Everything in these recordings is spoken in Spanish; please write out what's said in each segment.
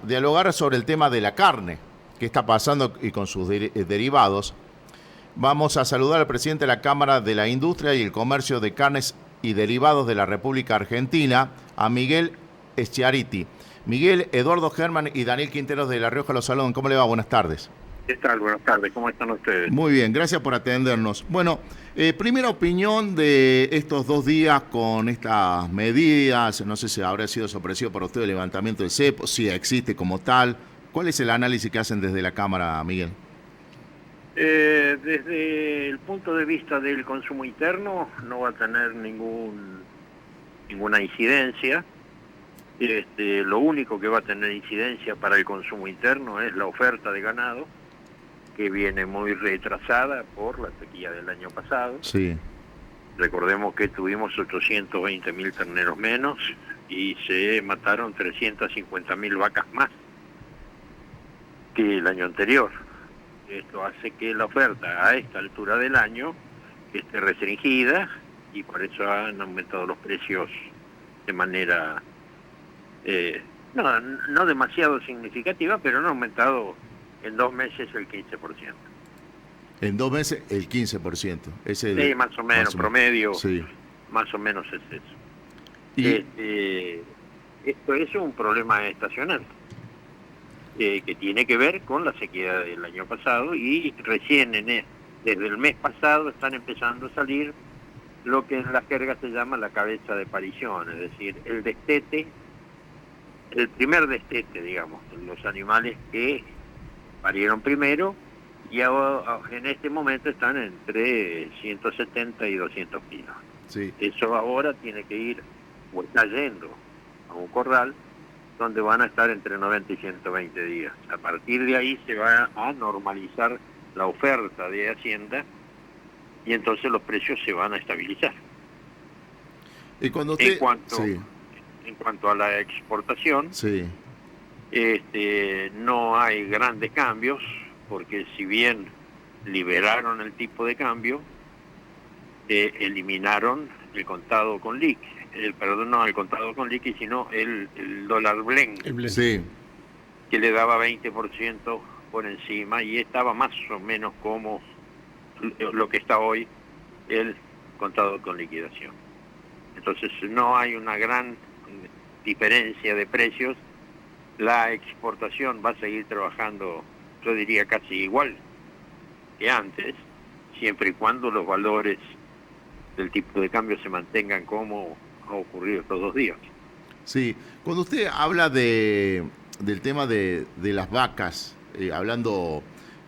dialogar sobre el tema de la carne, qué está pasando y con sus derivados. Vamos a saludar al presidente de la Cámara de la Industria y el Comercio de Carnes y Derivados de la República Argentina, a Miguel Schiariti. Miguel, Eduardo Germán y Daniel Quinteros de La Rioja los saludan. ¿Cómo le va? Buenas tardes. ¿Qué tal? Buenas tardes, ¿cómo están ustedes? Muy bien, gracias por atendernos. Bueno, primera opinión de estos 2 días con estas medidas. No sé si habrá sido sorpresivo para usted el levantamiento del cepo, si existe como tal. ¿Cuál es el análisis que hacen desde la Cámara, Miguel? Desde el punto de vista del consumo interno, no va a tener ninguna incidencia. Lo único que va a tener incidencia para el consumo interno es la oferta de ganado, que viene muy retrasada por la sequía del año pasado. Sí. Recordemos que tuvimos 820.000 terneros menos y se mataron 350.000 vacas más que el año anterior. Esto hace que la oferta a esta altura del año esté restringida y por eso han aumentado los precios de manera no demasiado significativa, pero han aumentado en 2 meses el 15%. En 2 meses el 15%. Sí, más o menos, promedio, sí. Más o menos es eso. Y Esto es un problema estacional que tiene que ver con la sequía del año pasado y recién desde el mes pasado están empezando a salir lo que en la jerga se llama la cabeza de parición, es decir, el destete, el primer destete, digamos, los animales que parieron primero y en este momento están entre 170 y 200 kilos. sí. Eso ahora tiene que ir, o está yendo, a un corral donde van a estar entre 90 y 120 días. A partir de ahí se va a normalizar la oferta de Hacienda y entonces los precios se van a estabilizar. Y cuando usted... En cuanto a la exportación, sí. No hay grandes cambios, porque si bien liberaron el tipo de cambio, eliminaron el contado con liqui, no el contado con liqui, sino el dólar blend, Sí. que le daba 20% por encima y estaba más o menos como lo que está hoy el contado con liquidación. Entonces no hay una gran diferencia de precios. La exportación va a seguir trabajando, yo diría casi igual que antes, siempre y cuando los valores del tipo de cambio se mantengan como ha ocurrido estos 2 días. Sí, cuando usted habla del tema de las vacas, hablando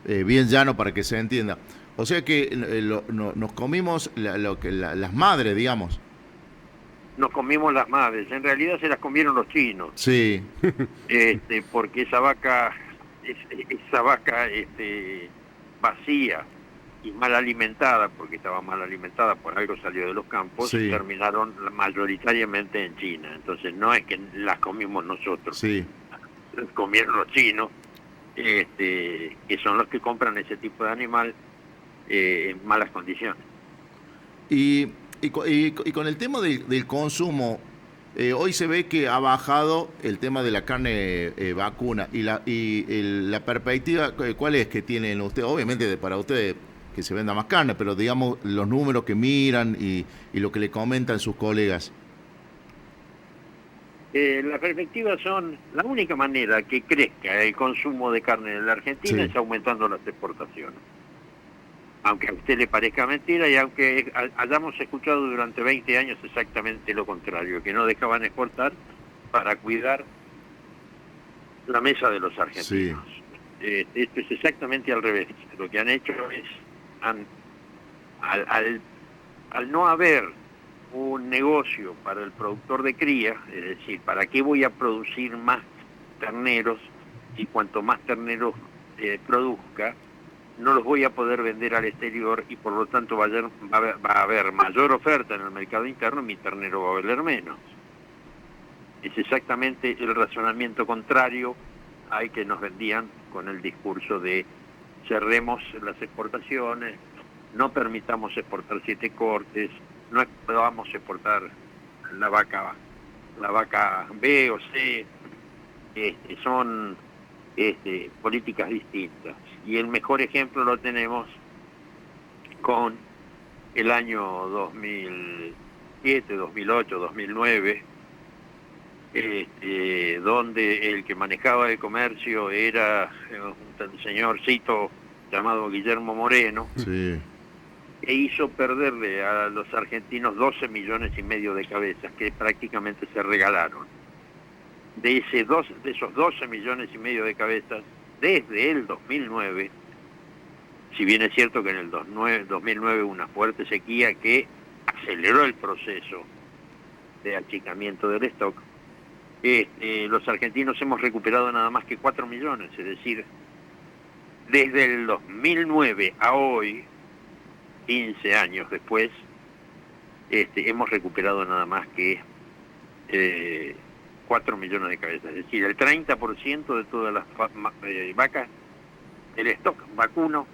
bien llano para que se entienda, o sea que nos comimos las madres, digamos. Nos comimos las madres, en realidad se las comieron los chinos. Sí. Porque esa vaca vacía y mal alimentada, porque estaba mal alimentada, por algo salió de los campos, sí. Terminaron mayoritariamente en China. Entonces no es que las comimos nosotros, sí. Las comieron los chinos, que son los que compran ese tipo de animal en malas condiciones. Y con el tema del consumo, hoy se ve que ha bajado el tema de la carne vacuna y la perspectiva, ¿cuál es que tienen ustedes? Obviamente para ustedes que se venda más carne, pero digamos los números que miran y lo que le comentan sus colegas. Las perspectivas son, la única manera que crezca el consumo de carne en la Argentina es aumentando las exportaciones. Aunque a usted le parezca mentira y aunque hayamos escuchado durante 20 años exactamente lo contrario, que no dejaban exportar para cuidar la mesa de los argentinos. Esto es exactamente al revés. Lo que han hecho es, al no haber un negocio para el productor de cría, es decir, ¿para qué voy a producir más terneros y cuanto más terneros produzca, no los voy a poder vender al exterior y por lo tanto va a haber mayor oferta en el mercado interno y mi ternero va a valer menos? Es exactamente el razonamiento contrario al que nos vendían con el discurso de cerremos las exportaciones, no permitamos exportar 7 cortes, no podamos exportar la vaca B o C, son políticas distintas. Y el mejor ejemplo lo tenemos con el año 2007, 2008, 2009, donde el que manejaba el comercio era un señorcito llamado Guillermo Moreno, Sí. e hizo perderle a los argentinos 12 millones y medio de cabezas que prácticamente se regalaron. De esos 12 millones y medio de cabezas, desde el 2009, si bien es cierto que en el 2009 hubo una fuerte sequía que aceleró el proceso de achicamiento del stock, los argentinos hemos recuperado nada más que 4 millones, es decir, desde el 2009 a hoy, 15 años después, hemos recuperado nada más que 4 millones de cabezas, es decir, el 30% de todas las vacas, el stock vacuno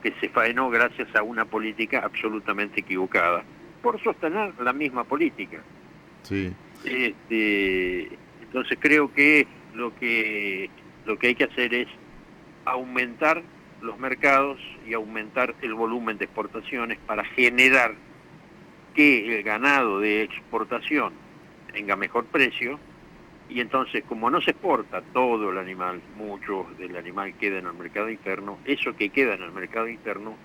que se faenó gracias a una política absolutamente equivocada, por sostener la misma política. Sí. Entonces creo que lo que hay que hacer es aumentar los mercados y aumentar el volumen de exportaciones para generar que el ganado de exportación tenga mejor precio, y entonces como no se exporta todo el animal, mucho del animal queda en el mercado interno, eso que queda en el mercado interno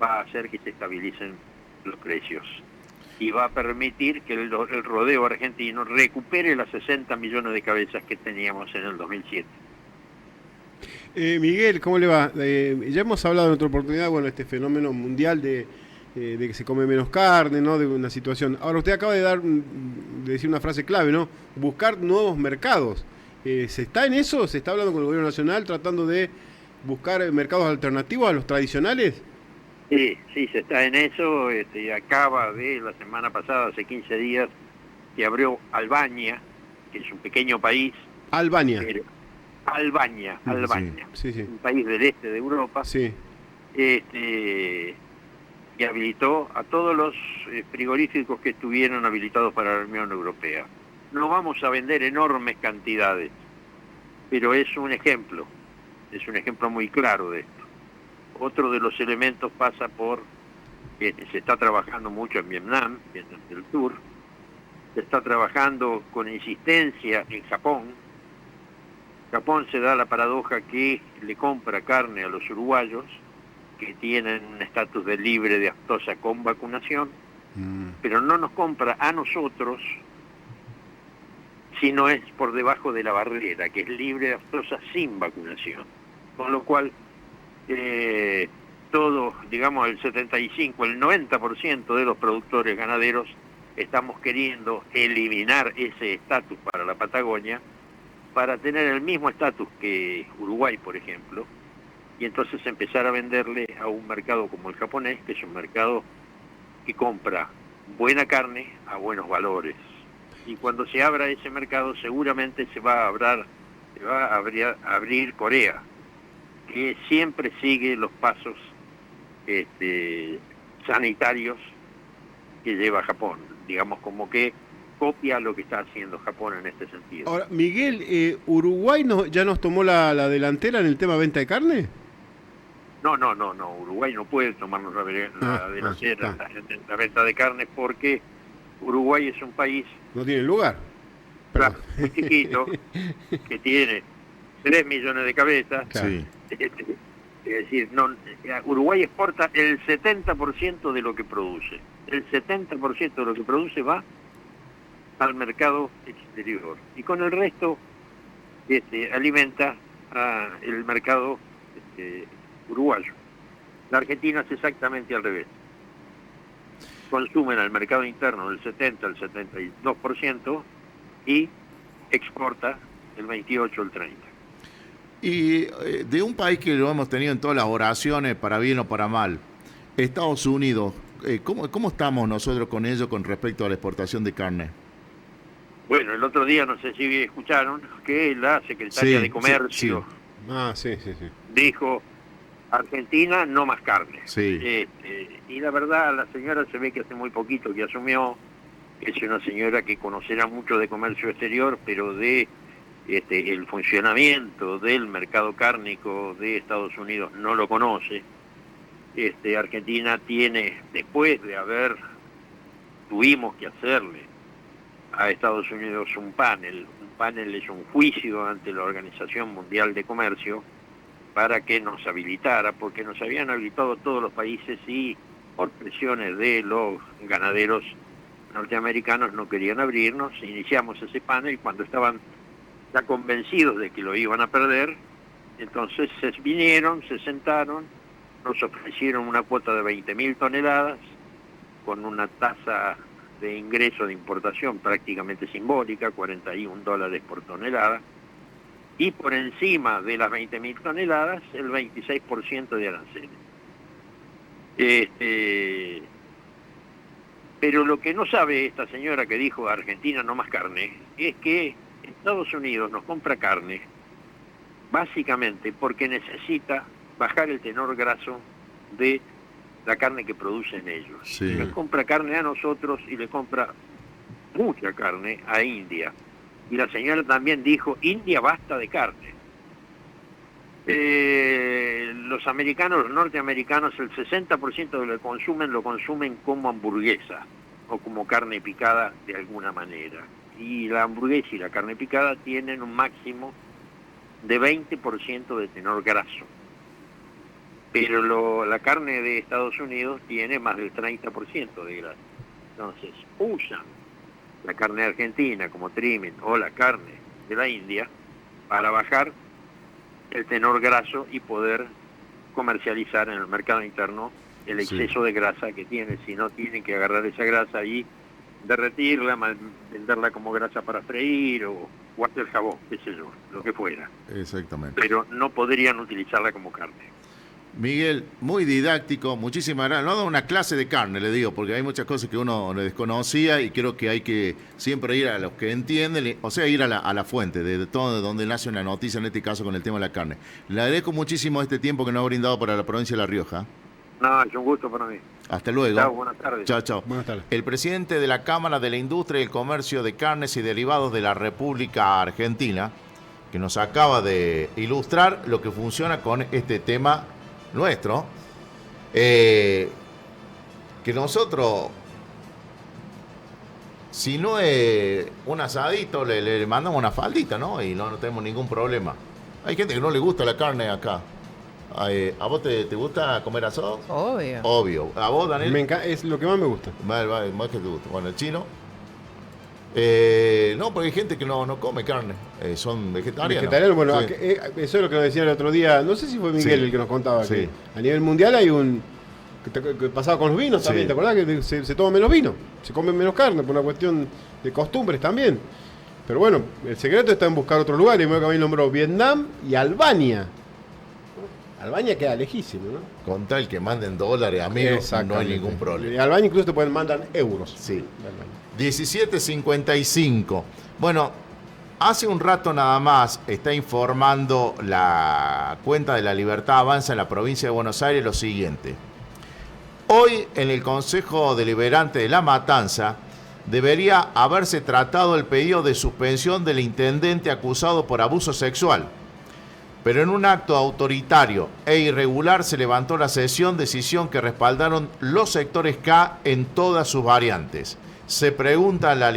va a hacer que se estabilicen los precios y va a permitir que el rodeo argentino recupere las 60 millones de cabezas que teníamos en el 2007. Miguel, ¿cómo le va? Ya hemos hablado en otra oportunidad, bueno, este fenómeno mundial de que se come menos carne, ¿no? De una situación. Ahora, usted acaba de decir una frase clave, ¿no? Buscar nuevos mercados. ¿Se está en eso? ¿Se está hablando con el gobierno nacional tratando de buscar mercados alternativos a los tradicionales? Sí, se está en eso. Acaba de la semana pasada, hace 15 días, que abrió Albania, que es un pequeño país. Albania. Albania, sí. Un país del este de Europa. Sí. Que habilitó a todos los frigoríficos que estuvieron habilitados para la Unión Europea. No vamos a vender enormes cantidades, pero es un ejemplo muy claro de esto. Otro de los elementos pasa por que se está trabajando mucho en Vietnam del Sur, se está trabajando con insistencia en Japón. Japón se da la paradoja que le compra carne a los uruguayos, que tienen un estatus de libre de aftosa con vacunación, pero no nos compra a nosotros si no es por debajo de la barrera, que es libre de aftosa sin vacunación. Con lo cual, todo, digamos, el 75, el 90% de los productores ganaderos estamos queriendo eliminar ese estatus para la Patagonia para tener el mismo estatus que Uruguay, por ejemplo, y entonces empezar a venderle a un mercado como el japonés, que es un mercado que compra buena carne a buenos valores. Y cuando se abra ese mercado seguramente se va a abrir Corea, que siempre sigue los pasos sanitarios que lleva Japón, digamos, como que copia lo que está haciendo Japón en este sentido. Ahora, Miguel, ¿Uruguay ya nos tomó la delantera en el tema venta de carne? No, Uruguay no puede tomarnos la delantera en la venta de carne porque Uruguay es un país... No tiene lugar. Muy chiquito, que tiene 3 millones de cabezas. Sí. Es decir, Uruguay exporta el 70% de lo que produce. El 70% de lo que produce va al mercado exterior. Y con el resto alimenta el mercado uruguayo. La Argentina es exactamente al revés. Consumen al mercado interno del 70 al 72% y exporta el 28 al 30%. Y de un país que lo hemos tenido en todas las oraciones, para bien o para mal, Estados Unidos, ¿cómo estamos nosotros con ello con respecto a la exportación de carne? Bueno, el otro día, no sé si escucharon, que la secretaria de Comercio dijo: Argentina, no más carne. Sí. Y la verdad, la señora se ve que hace muy poquito que asumió, es una señora que conocerá mucho de comercio exterior, pero de el funcionamiento del mercado cárnico de Estados Unidos no lo conoce. Argentina tiene, después de tuvimos que hacerle a Estados Unidos un panel es un juicio ante la Organización Mundial de Comercio para que nos habilitara, porque nos habían habilitado todos los países y por presiones de los ganaderos norteamericanos no querían abrirnos. Iniciamos ese panel cuando estaban ya convencidos de que lo iban a perder, entonces vinieron, se sentaron, nos ofrecieron una cuota de 20.000 toneladas con una tasa de ingreso de importación prácticamente simbólica, $41 por tonelada, y por encima de las 20.000 toneladas el 26% de aranceles. Pero lo que no sabe esta señora que dijo Argentina no más carne, es que Estados Unidos nos compra carne básicamente porque necesita bajar el tenor graso de la carne que producen ellos. Sí. Le compra carne a nosotros y le compra mucha carne a India. Y la señora también dijo, India basta de carne. Los americanos, los norteamericanos, el 60% de lo que lo consumen como hamburguesa o como carne picada de alguna manera. Y la hamburguesa y la carne picada tienen un máximo de 20% de tenor graso. Pero la carne de Estados Unidos tiene más del 30% de grasa. Entonces usan la carne argentina como trimming o la carne de la India para bajar el tenor graso y poder comercializar en el mercado interno el exceso de grasa que tiene. Si no, tienen que agarrar esa grasa y derretirla, venderla como grasa para freír o hacer jabón, qué sé yo, lo que fuera. Exactamente. Pero no podrían utilizarla como carne. Miguel, muy didáctico, muchísimas gracias. No da una clase de carne, le digo, porque hay muchas cosas que uno desconocía y creo que hay que siempre ir a los que entienden, o sea, ir a la fuente, de todo donde nace una noticia, en este caso con el tema de la carne. Le agradezco muchísimo este tiempo que nos ha brindado para la provincia de La Rioja. No, es un gusto para mí. Hasta luego. Chao, buenas tardes. Chao, chao. Buenas tardes. El presidente de la Cámara de la Industria y el Comercio de Carnes y Derivados de la República Argentina, que nos acaba de ilustrar lo que funciona con este tema nuestro, que nosotros, si no es un asadito, le mandamos una faldita, ¿no? Y no tenemos ningún problema. Hay gente que no le gusta la carne acá. ¿A vos te gusta comer asado? Obvio. Obvio. ¿A vos, Daniel? Es lo que más me gusta. Vale, más que te gusta. Bueno, el chino. No, porque hay gente que no come carne, son vegetarianos. Vegetariano, bueno, Sí. eso es lo que nos decían el otro día, no sé si fue Miguel Sí. el que nos contaba, Sí. que a nivel mundial hay que pasaba con los vinos también, Sí. ¿te acordás? Que se toma menos vino, se come menos carne, por una cuestión de costumbres también. Pero bueno, el secreto está en buscar otros lugares, me que habéis nombrado Vietnam y Albania. Albania queda lejísimo, ¿no? Con tal que manden dólares, amigos, no hay Exactamente. ningún Y problema. Albania incluso te pueden mandar euros. Sí. De Albania. 17:55. Bueno, hace un rato nada más está informando la cuenta de La Libertad Avanza en la provincia de Buenos Aires lo siguiente. Hoy en el Consejo Deliberante de La Matanza debería haberse tratado el pedido de suspensión del intendente acusado por abuso sexual. Pero en un acto autoritario e irregular se levantó la sesión, decisión que respaldaron los sectores K en todas sus variantes. Se pregunta la